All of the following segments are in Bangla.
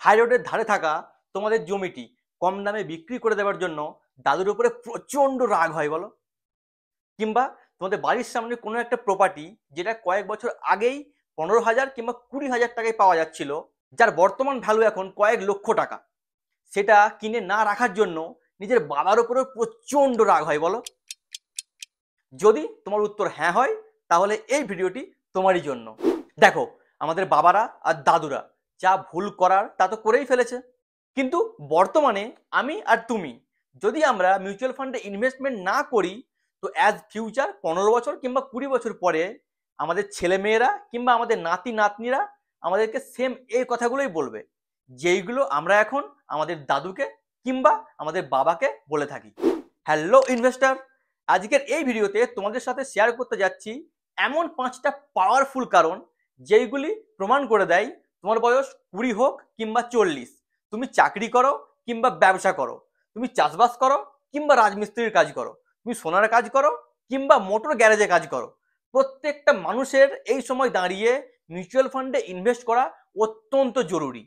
হাই রোডের ধারে থাকা তোমাদের জমিটি কম দামে বিক্রি করে দেওয়ার জন্য দাদুর উপরে প্রচন্ড রাগ হয় বলো? কিংবা তোমাদের বাড়ির সামনে কোনো একটা প্রপার্টি যেটা কয়েক বছর আগেই 15,000 কিংবা 20,000 টাকায় পাওয়া যাচ্ছিল, যার বর্তমান ভ্যালু এখন কয়েক লক্ষ টাকা, সেটা কিনে না রাখার জন্য নিজের বাবার উপরেও প্রচন্ড রাগ হয় বলো? যদি তোমার উত্তর হ্যাঁ হয়, তাহলে এই ভিডিওটি তোমারই জন্য। দেখো, আমাদের বাবারা আর দাদুরা যা ভুল করার তা তো করেই ফেলেছে, কিন্তু বর্তমানে আমি আর তুমি যদি আমরা মিউচুয়াল ফান্ডে ইনভেস্টমেন্ট না করি, তো অ্যাজ ফিউচার 15 বছর কিংবা 20 বছর পরে আমাদের ছেলে মেয়েরা কিংবা আমাদের নাতি নাতনিরা আমাদেরকে সেম এই কথাগুলোই বলবে, যেইগুলো আমরা এখন আমাদের দাদুকে কিংবা আমাদের বাবাকে বলে থাকি। হ্যালো ইনভেস্টার, আজকের এই ভিডিওতে তোমাদের সাথে শেয়ার করতে যাচ্ছি এমন 5টা পাওয়ারফুল কারণ যেইগুলি প্রমাণ করে দেয় তোমার বয়স 20 হোক কিংবা 40, তুমি চাকরি করো কিংবা ব্যবসা করো, তুমি চাষবাস করো কিংবা রাজমিস্ত্রির কাজ করো, তুমি সোনার কাজ করো কিংবা মোটর গ্যারেজে কাজ করো, প্রত্যেকটা মানুষের এই সময় দাঁড়িয়ে মিউচুয়াল ফান্ডে ইনভেস্ট করা অত্যন্ত জরুরি।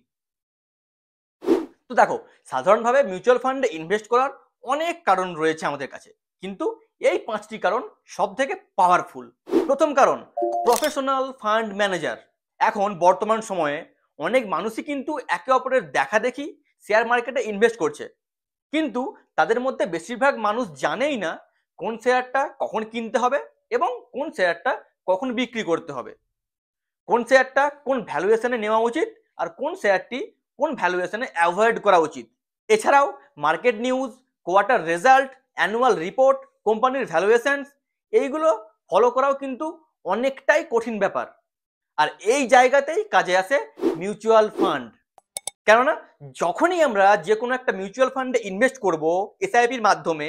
তো দেখো, সাধারণভাবে মিউচুয়াল ফান্ডে ইনভেস্ট করার অনেক কারণ রয়েছে আমাদের কাছে, কিন্তু এই 5টি কারণ সব থেকে পাওয়ারফুল। প্রথম কারণ, প্রফেশনাল ফান্ড ম্যানেজার। এখন বর্তমান সময়ে অনেক মানুষই কিন্তু একে অপরের দেখা দেখি শেয়ার মার্কেটে ইনভেস্ট করছে, কিন্তু তাদের মধ্যে বেশিরভাগ মানুষ জানেই না কোন শেয়ারটা কখন কিনতে হবে এবং কোন শেয়ারটা কখন বিক্রি করতে হবে, কোন শেয়ারটা কোন ভ্যালুয়েশনে নেওয়া উচিত আর কোন শেয়ারটি কোন ভ্যালুয়েশনে অ্যাভয়েড করা উচিত। এছাড়াও market news, quarter result, annual report, কোম্পানির ভ্যালুয়েশনস, এইগুলো ফলো করাও কিন্তু অনেকটাই কঠিন ব্যাপার। আর এই জায়গাতেই কাজে আসে মিউচুয়াল ফান্ড। কেননা যখনই আমরা যে কোনো একটা মিউচুয়াল ফান্ডে ইনভেস্ট করব এসআইপির মাধ্যমে,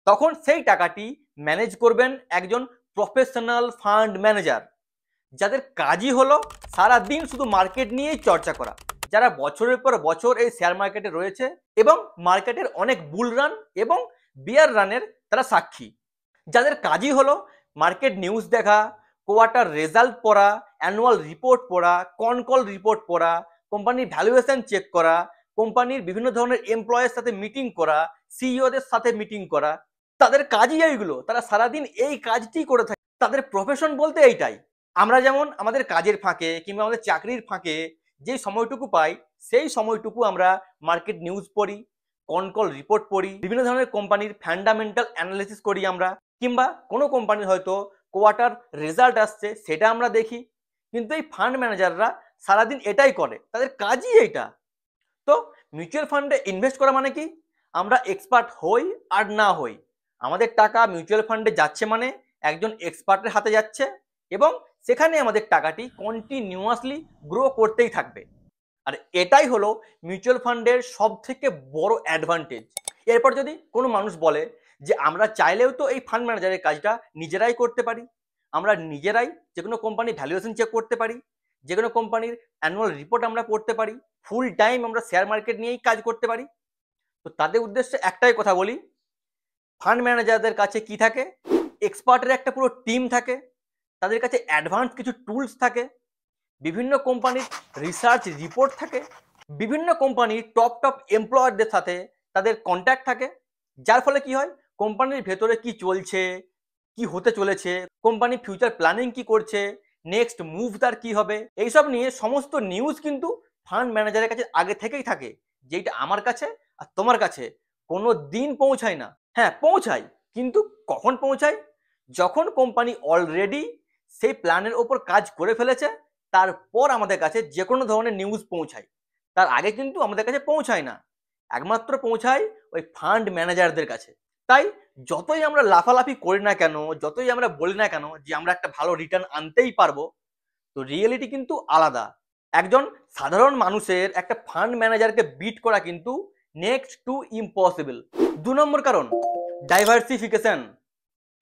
তখন সেই টাকাটি ম্যানেজ করবেন একজন প্রফেশনাল ফান্ড ম্যানেজার, যাদের কাজই হলো সারাদিন শুধু মার্কেট নিয়েই চর্চা করা, যারা বছরের পর বছর এই শেয়ার মার্কেটে রয়েছে এবং মার্কেটের অনেক বুল রান এবং বিয়ার রানের তারা সাক্ষী, যাদের কাজই হলো মার্কেট নিউজ দেখা, কোয়ার্টার রেজাল্ট পড়া, অ্যানুয়াল রিপোর্ট পড়া, কনকল রিপোর্ট পড়া, কোম্পানির ভ্যালুয়েশন চেক করা, কোম্পানির বিভিন্ন ধরনের এমপ্লয়ের সাথে মিটিং করা, সিইওদের সাথে মিটিং করা, তাদের কাজই এইগুলো, তারা সারাদিন এই কাজটি করে থাকে, তাদের প্রফেশন বলতে এইটাই। আমরা যেমন আমাদের কাজের ফাঁকে কিংবা আমাদের চাকরির ফাঁকে যেই সময়টুকু পাই, সেই সময়টুকু আমরা মার্কেট নিউজ পড়ি, কনকল রিপোর্ট পড়ি, বিভিন্ন ধরনের কোম্পানির ফান্ডামেন্টাল অ্যানালিসিস করি আমরা, কিংবা কোনো কোম্পানির হয়তো কোয়ার্টার রেজাল্ট আসছে সেটা আমরা দেখি। কিন্তু এই ফান্ড ম্যানেজাররা সারাদিন এটাই করে, তাদের কাজই এইটা। তো মিউচুয়াল ফান্ডে ইনভেস্ট করা মানে কি, আমরা এক্সপার্ট হই আর না হই, আমাদের টাকা মিউচুয়াল ফান্ডে যাচ্ছে মানে একজন এক্সপার্টের হাতে যাচ্ছে এবং সেখানে আমাদের টাকাটি কন্টিনিউয়াসলি গ্রো করতেই থাকবে। আর এটাই হলো মিউচুয়াল ফান্ডের সব থেকে বড় অ্যাডভান্টেজ। এরপর যদি কোনো মানুষ বলে যে আমরা চাইলেও তো এই ফান্ড ম্যানেজারের কাজটা নিজেরাই করতে পারি, আমরা নিজেরাই যে কোনো কোম্পানির ভ্যালুয়েশন চেক করতে পারি, যে কোনো কোম্পানির অ্যানুয়াল রিপোর্ট আমরা পড়তে পারি, ফুল টাইম আমরা শেয়ার মার্কেট নিয়েই কাজ করতে পারি, তো তাদের উদ্দেশ্যে একটাই কথা বলি, ফান্ড ম্যানেজারদের কাছে কি থাকে, এক্সপার্টের একটা পুরো টিম থাকে, তাদের কাছে অ্যাডভান্স কিছু টুলস থাকে, বিভিন্ন কোম্পানির রিসার্চ রিপোর্ট থাকে, বিভিন্ন কোম্পানির টপ টপ এমপ্লয়ারদের সাথে তাদের কন্ট্যাক্ট থাকে, যার ফলে কি হয়, কোম্পানির ভেতরে কি চলছে, কি হতে চলেছে, কোম্পানি ফিউচার প্ল্যানিং কি করছে, নেক্সট মুভ তার কি হবে, এইসব নিয়ে সমস্ত নিউজ কিন্তু ফান্ড ম্যানেজারের কাছে আগে থেকেই থাকে, যেটা আমার কাছে আর তোমার কাছে কোনো দিন পৌঁছায় না। হ্যাঁ পৌঁছায়, কিন্তু কখন পৌঁছায়, যখন কোম্পানি অলরেডি সেই প্ল্যানের ওপর কাজ করে ফেলেছে, তারপর আমাদের কাছে যে কোনো ধরনের নিউজ পৌঁছায়, তার আগে কিন্তু আমাদের কাছে পৌঁছায় না, একমাত্র পৌঁছায় ওই ফান্ড ম্যানেজারদের কাছে। তাই যতই আমরা লাফালাফি করি না কেন, যতই আমরা বলি না কেন যে আমরা একটা ভালো রিটার্ন আনতেই পারবো, তো রিয়েলিটি কিন্তু আলাদা। একজন সাধারণ মানুষের একটা ফান্ড ম্যানেজারকে বিট করা কিন্তু নেক্সট টু ইম্পসিবল। 2 নম্বর কারণ, ডাইভার্সিফিকেশন।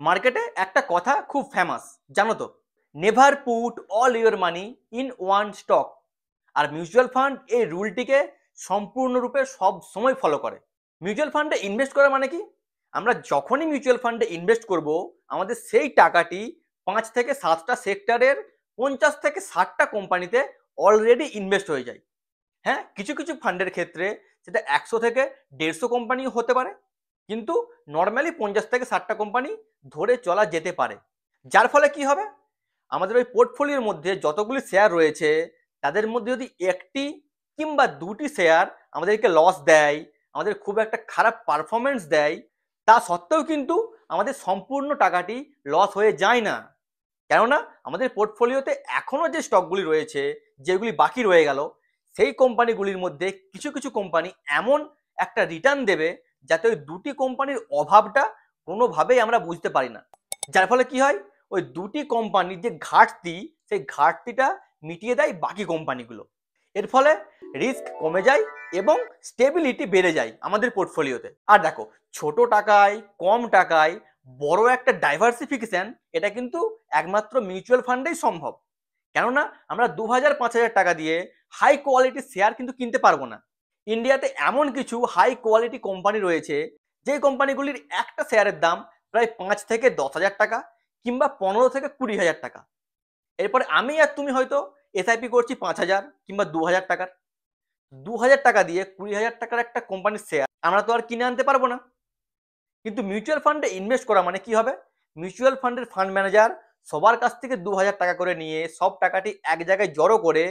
মার্কেটে একটা কথা খুব ফেমাস, জানো তো, never put all your money in one stock. আর মিউচুয়াল ফান্ড এই রুলটিকে সম্পূর্ণরূপে সব সময় ফলো করে। মিউচুয়াল ফান্ডে ইনভেস্ট করা মানে কি, আমরা যখনই মিউচুয়াল ফান্ডে ইনভেস্ট করব, আমাদের সেই টাকাটি 5 থেকে 7টা সেক্টরের 50 থেকে 60টা কোম্পানিতে অলরেডি ইনভেস্ট হয়ে যায়। হ্যাঁ, কিছু কিছু ফান্ডের ক্ষেত্রে সেটা 100 থেকে 150 কোম্পানিও হতে পারে, কিন্তু নর্মালি 50 থেকে 60টা কোম্পানি ধরে চলা যেতে পারে। যার ফলে কি হবে, আমাদের ওই পোর্টফোলিওর মধ্যে যতগুলি শেয়ার রয়েছে তাদের মধ্যে যদি একটি কিংবা দুটি শেয়ার আমাদেরকে লস দেয়, আমাদের খুব একটা খারাপ পারফরমেন্স দেয়, তা সত্ত্বেও কিন্তু আমাদের সম্পূর্ণ টাকাটি লস হয়ে যায় না। কেননা আমাদের পোর্টফোলিওতে এখনো যে স্টকগুলি রয়েছে, যেগুলি বাকি রয়ে গেল, সেই কোম্পানিগুলির মধ্যে কিছু কিছু কোম্পানি এমন একটা রিটার্ন দেবে যাতে ওই দুটি কোম্পানির অভাবটা কোনোভাবেই আমরা বুঝতে পারি না। যার ফলে কি হয়, ওই দুটি কোম্পানির যে ঘাটতি, সেই ঘাটতিটা মিটিয়ে দেয় বাকি কোম্পানিগুলো। এর ফলে রিস্ক কমে যায় এবং স্টেবিলিটি বেড়ে যায় আমাদের পোর্টফোলিওতে। আর দেখো, ছোট টাকায় কম টাকায় বড় একটা ডাইভার্সিফিকেশন, এটা কিন্তু একমাত্র মিউচুয়াল ফান্ডেই সম্ভব। কেননা আমরা 2000-5000 টাকা দিয়ে হাই কোয়ালিটি শেয়ার কিন্তু কিনতে পারবো না। ইন্ডিয়াতে এমন কিছু হাই কোয়ালিটি কোম্পানি রয়েছে যে কোম্পানিগুলির একটা শেয়ারের দাম প্রায় 5 থেকে 10,000 টাকা কিংবা 15 থেকে 20,000 টাকা। এরপরে আমি আর তুমি হয়তো এসআইপি করছি 5,000 কিংবা 2,000 টাকার। 2,000 টাকা দিয়ে 20,000 টাকার একটা কোম্পানির শেয়ার আমরা তো আর কিনে আনতে পারবো না। কিন্তু মিউচুয়াল ফান্ডে ইনভেস্ট করা মানে কি হবে, মিউচুয়াল ফান্ডের ফান্ড ম্যানেজার সবার কাছ থেকে 2,000 টাকা করে নিয়ে সব টাকাটি এক জায়গায় জড়ো করে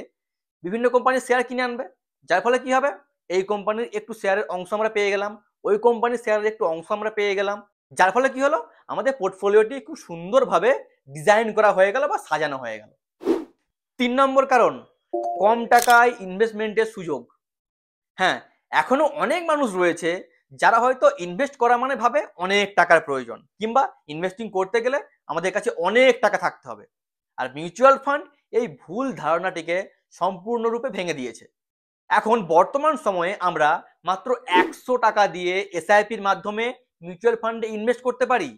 বিভিন্ন কোম্পানির শেয়ার কিনে আনবে। যার ফলে কি হবে, এই কোম্পানির একটু শেয়ারের অংশ আমরা পেয়ে গেলাম, ওই কোম্পানির শেয়ারের একটু অংশ আমরা পেয়ে গেলাম। যার ফলে কি হলো, আমাদের পোর্টফোলিওটি খুব সুন্দরভাবে ডিজাইন করা হয়ে গেল বা সাজানো হয়ে গেল। 3 নম্বর কারণ, কম টাকায় ইনভেস্টমেন্টের সুযোগ। হ্যাঁ, এখনো অনেক মানুষ রয়েছে যারা হয়তো ইনভেস্ট করা মানে ভাবে অনেক টাকার প্রয়োজন, কিংবা ইনভেস্টিং করতে গেলে আমাদের কাছে অনেক টাকা থাকতে হবে। আর মিউচুয়াল ফান্ড এই ভুল ধারণাটিকে সম্পূর্ণরূপে ভেঙে দিয়েছে। এখন বর্তমান সময়ে আমরা মাত্র 100 টাকা দিয়ে এসআইপির মাধ্যমে মিউচুয়াল ফান্ডে ইনভেস্ট করতে পারি।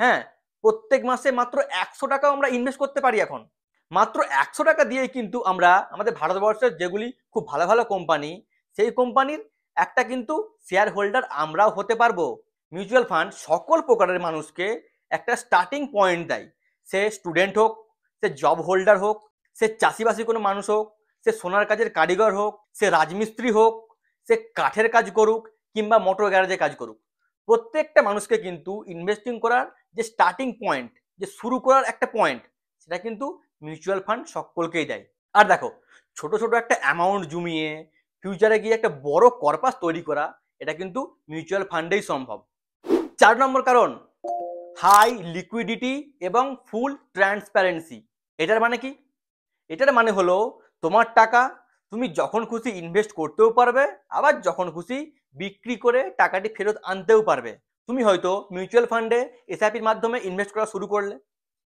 হ্যাঁ, প্রত্যেক মাসে মাত্র 100 টাকাও আমরা ইনভেস্ট করতে পারি। এখন মাত্র 100 টাকা দিয়েই কিন্তু আমরা আমাদের ভারতবর্ষের যেগুলি খুব ভালো ভালো কোম্পানি, সেই কোম্পানির একটা কিন্তু শেয়ার হোল্ডার আমরাও হতে পারবো। মিউচুয়াল ফান্ড সকল প্রকারের মানুষকে একটা স্টার্টিং পয়েন্ট দেয়। সে স্টুডেন্ট হোক, সে জব হোল্ডার হোক, সে চাষিবাসী কোনো মানুষ হোক, সে সোনার কাজের কারিগর হোক, সে রাজমিস্ত্রি হোক, সে কাঠের কাজ করুক কিংবা মোটর গ্যারেজে কাজ করুক, প্রত্যেকটা মানুষকে কিন্তু ইনভেস্টিং করার যে স্টার্টিং পয়েন্ট, যে শুরু করার একটা পয়েন্ট, সেটা কিন্তু মিউচুয়াল ফান্ড সকলকেই দেয়। আর দেখো, ছোট ছোট একটা অ্যামাউন্ট জমিয়ে ফিউচারে গিয়ে একটা বড় কর্পাস তৈরি করা, এটা কিন্তু মিউচুয়াল ফান্ডেই সম্ভব। 4 নম্বর কারণ, হাই লিকুইডিটি এবং ফুল ট্রান্সপারেন্সি। এটার মানে কি? এটার মানে হলো তোমার টাকা তুমি যখন খুশি ইনভেস্ট করতেও পারবে, আবার যখন খুশি বিক্রি করে টাকাটি ফেরত আনতেও পারবে। তুমি হয়তো মিউচুয়াল ফান্ডে এসআইপির মাধ্যমে ইনভেস্ট করা শুরু করলে,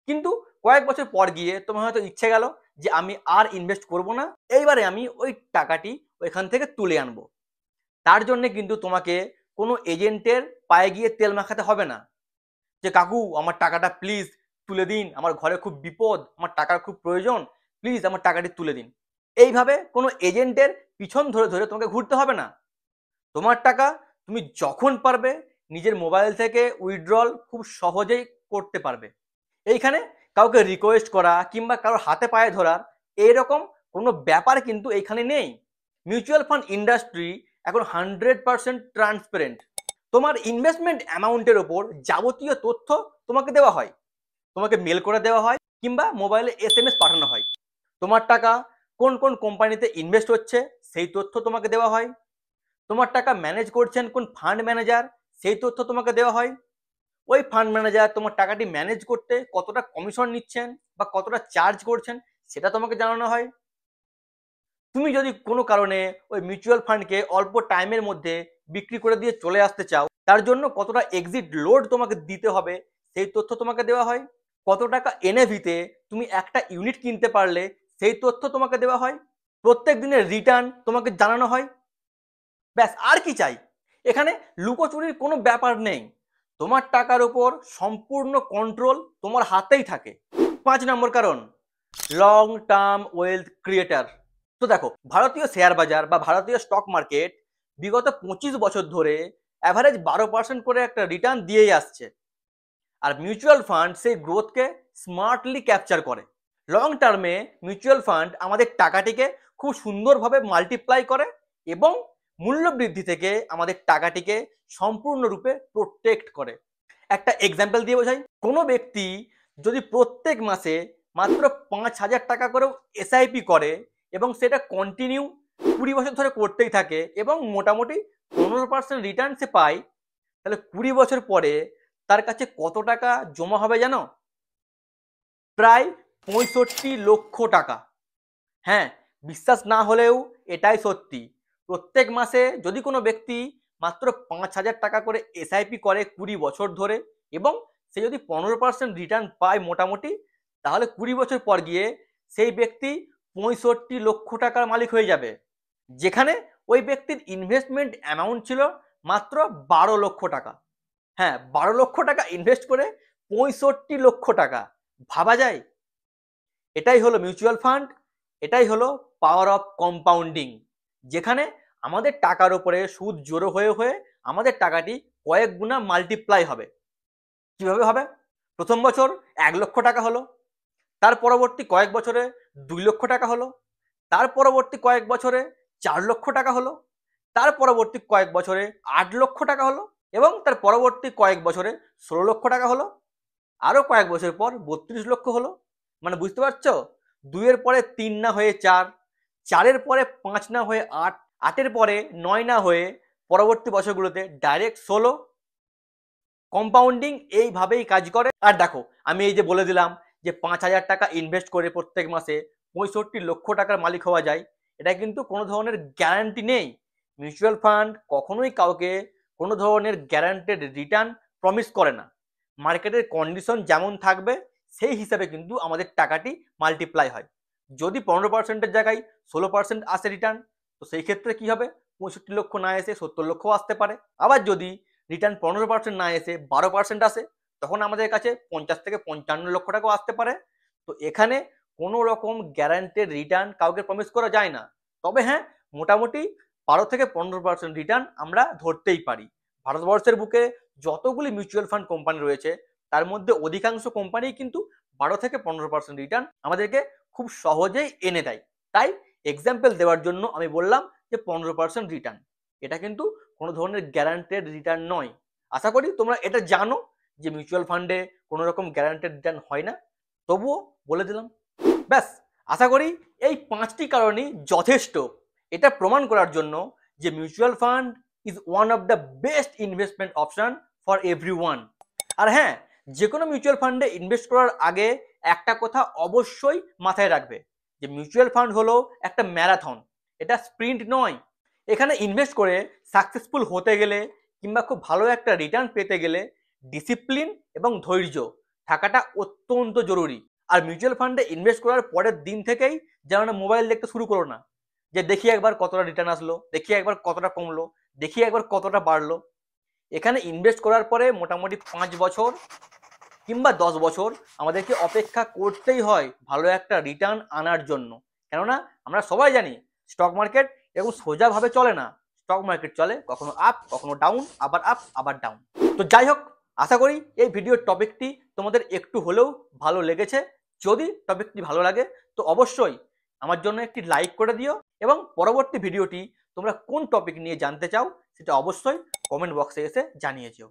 কিন্তু কয়েক বছর পর গিয়ে তোমার হয়তো ইচ্ছে গেল যে আমি আর ইনভেস্ট করব না, এইবারে আমি ওই টাকাটি ওইখান থেকে তুলে আনবো। তার জন্য কিন্তু তোমাকে কোনো এজেন্টের পায়ে গিয়ে তেল মাখাতে হবে না যে কাকু আমার টাকাটা প্লিজ তুলে দিন, আমার ঘরে খুব বিপদ, আমার টাকার খুব প্রয়োজন, প্লিজ আমার টাকাটি তুলে দিন। এইভাবে কোনো এজেন্টের পিছন ধরে ধরে তোমাকে ঘুরতে হবে না। তোমার টাকা তুমি যখন পারবে নিজের মোবাইল থেকে উইথড্রল খুব সহজেই করতে পারবে। এইখানে কাউকে রিকোয়েস্ট করা কিংবা কারোর হাতে পায়ে ধরার এইরকম কোনো ব্যাপার কিন্তু এইখানে নেই। মিউচুয়াল ফান্ড ইন্ডাস্ট্রি এখন 100% ট্রান্সপারেন্ট। তোমার ইনভেস্টমেন্ট অ্যামাউন্টের ওপর যাবতীয় তথ্য তোমাকে দেওয়া হয়, তোমাকে মেল করে দেওয়া হয় কিংবা মোবাইলে এসএমএস পাঠানো হয়। তোমার টাকা কোন কোন কোম্পানিতে ইনভেস্ট হচ্ছে সেই তথ্য তোমাকে দেওয়া হয়। তোমার টাকা ম্যানেজ করছেন কোন ফান্ড ম্যানেজার, সেই তথ্য তোমাকে দেওয়া হয়। ওই ফান্ড ম্যানেজার তোমার টাকাটি ম্যানেজ করতে কতটা কমিশন নিচ্ছেন বা কতটা চার্জ করছেন সেটা তোমাকে জানানো হয়। তুমি যদি কোনো কারণে ওই মিউচুয়াল ফান্ডকে অল্প টাইমের মধ্যে বিক্রি করে দিয়ে চলে আসতে চাও, তার জন্য কতটা এক্সিট লোড তোমাকে দিতে হবে সেই তথ্য তোমাকে দেওয়া হয়। কত টাকা এনএভিতে তুমি একটা ইউনিট কিনতে পারলে সেই তথ্য তোমাকে দেওয়া হয়। প্রত্যেক দিনের রিটার্ন তোমাকে জানানো হয়। ব্যাস, আর কি চাই? এখানে লুকোচুরির কোনো ব্যাপার নেই। তোমার টাকার উপর সম্পূর্ণ কন্ট্রোল তোমার হাতেই থাকে। 5 নম্বর কারণ, লং টার্ম ওয়েলথ ক্রিয়েটার। তো দেখো, ভারতীয় শেয়ার বাজার বা ভারতীয় স্টক মার্কেট বিগত 25 বছর ধরে অ্যাভারেজ 12% করে একটা রিটার্ন দিয়েই আসছে। আর মিউচুয়াল ফান্ড সেই গ্রোথকে স্মার্টলি ক্যাপচার করে। লং টার্মে মিউচুয়াল ফান্ড আমাদের টাকাটিকে খুব সুন্দরভাবে মাল্টিপ্লাই করে এবং মূল্য বৃদ্ধি থেকে আমাদের টাকাটিকে সম্পূর্ণরূপে প্রোটেক্ট করে। একটা এক্সাম্পল দিয়ে বোঝাই, কোনো ব্যক্তি যদি প্রত্যেক মাসে মাত্র 5,000 টাকা করেও এসআইপি করে এবং সেটা কন্টিনিউ 20 বছর ধরে করতেই থাকে এবং মোটামুটি 15% রিটার্ন সে পায়, তাহলে 20 বছর পরে তার কাছে কত টাকা জমা হবে জানো? প্রায় 65 লক্ষ টাকা। হ্যাঁ, বিশ্বাস না হলেও এটাই সত্যি। প্রত্যেক মাসে যদি কোনো ব্যক্তি মাত্র 5,000 টাকা করে এসআইপি করে 20 বছর ধরে এবং সে যদি 15% রিটার্ন পায় মোটামুটি, তাহলে 20 বছর পর গিয়ে সেই ব্যক্তি 65 লক্ষ টাকার মালিক হয়ে যাবে, যেখানে ওই ব্যক্তির ইনভেস্টমেন্ট অ্যামাউন্ট ছিল মাত্র 12 লক্ষ টাকা। হ্যাঁ, 12 লক্ষ টাকা ইনভেস্ট করে 65 লক্ষ টাকা, ভাবা যায়? এটাই হলো মিউচুয়াল ফান্ড, এটাই হলো পাওয়ার অফ কম্পাউন্ডিং, যেখানে আমাদের টাকার উপরে সুদ জোড়ো হয়ে হয়ে আমাদের টাকাটি কয়েক গুণা মাল্টিপ্লাই হবে। কিভাবে হবে? প্রথম বছর 1 লক্ষ টাকা হলো, তার পরবর্তী কয়েক বছরে 2 লক্ষ টাকা হলো, তার পরবর্তী কয়েক বছরে 4 লক্ষ টাকা হলো, তার পরবর্তী কয়েক বছরে 8 লক্ষ টাকা হলো এবং তার পরবর্তী কয়েক বছরে 16 লক্ষ টাকা হলো, আরো কয়েক বছর পর 32 লক্ষ হলো। মানে বুঝতে পারছো, 2 এর পরে 3 না হয়ে 4, 4 এর পরে 5 না হয়ে 8, 8 এর পরে 9 না হয়ে পরবর্তী বছরগুলোতে ডাইরেক্ট 16। কম্পাউন্ডিং এইভাবেই কাজ করে। আর দেখো, আমি এই যে বলে দিলাম যে 5,000 টাকা ইনভেস্ট করে প্রত্যেক মাসে 65 লক্ষ টাকার মালিক হওয়া যায়, এটা কিন্তু কোনো ধরনের গ্যারান্টি নেই। মিউচুয়াল ফান্ড কখনোই কাউকে কোনো ধরনের গ্যারান্টেড রিটার্ন প্রমিস করে না। মার্কেটের কন্ডিশন যেমন থাকবে সেই হিসাবে কিন্তু আমাদের টাকাটি মাল্টিপ্লাই হয়। যদি 15%-এর জায়গায় 16% আসে রিটার্ন, তো সেই ক্ষেত্রে কি হবে? 65 লক্ষ না এসে 70 লক্ষও আসতে পারে। আবার যদি রিটার্ন 15% না এসে 12% আসে, তখন আমাদের কাছে 50 থেকে 55 লক্ষ টাকাও আসতে পারে। তো এখানে কোনো রকম গ্যারান্টেড রিটার্ন কাউকে প্রমিস করা যায় না। তবে হ্যাঁ, মোটামুটি 12 থেকে 15% রিটার্ন আমরা ধরতেই পারি। ভারতবর্ষের বুকে যতগুলি মিউচুয়াল ফান্ড কোম্পানি রয়েছে তার মধ্যে অধিকাংশ কোম্পানি কিন্তু 12 থেকে 15% রিটার্ন আমাদেরকে খুব সহজেই এনে দেয়। তাই এক্সাম্পল দেওয়ার জন্য আমি বললাম যে 15% রিটার্ন, এটা কিন্তু কোনো ধরনের গ্যারান্টেড রিটার্ন নয়। আশা করি তোমরা এটা জানো যে মিউচুয়াল ফান্ডে কোনো রকম গ্যারান্টেড রিটার্ন হয় না, তবুও বলে দিলাম। ব্যাস, আশা করি এই 5টি কারণই যথেষ্ট এটা প্রমাণ করার জন্য যে mutual fund is one of the best investment option for everyone. আর হ্যাঁ, যে কোনো মিউচুয়াল ফান্ডে ইনভেস্ট করার আগে একটা কথা অবশ্যই মাথায় রাখবে যে মিউচুয়াল ফান্ড হলো একটা ম্যারাথন, এটা স্প্রিন্ট নয়। এখানে ইনভেস্ট করে সাকসেসফুল হতে গেলে কিংবা খুব ভালো একটা রিটার্ন পেতে গেলে ডিসিপ্লিন এবং ধৈর্য থাকাটা অত্যন্ত জরুরি। আর মিউচুয়াল ফান্ডে ইনভেস্ট করার পরের দিন থেকেই যেন না মোবাইল দেখতে শুরু করো না যে দেখি একবার কতটা রিটার্ন আসলো, দেখি একবার কতটা কমলো, দেখি একবার কতটা বাড়লো। এখানে ইনভেস্ট করার পরে মোটামুটি 5 বছর কিংবা 10 বছর আমাদেরকে অপেক্ষা করতেই হয় ভালো একটা রিটার্ন আনার জন্য। কেননা আমরা সবাই জানি স্টক মার্কেট এরকম সোজাভাবে চলে না। স্টক মার্কেট চলে কখনো আপ, কখনো ডাউন, আবার আপ, আবার ডাউন। তো যাই হোক, আশা করি এই ভিডিওর টপিকটি তোমাদের একটু হলেও ভালো লেগেছে। যদি টপিকটি ভালো লাগে তো অবশ্যই আমার জন্য একটি লাইক করে দিও এবং পরবর্তী ভিডিওটি তোমরা কোন টপিক নিয়ে জানতে চাও সেটা অবশ্যই কমেন্ট বক্সে এসে জানিয়ে যেও।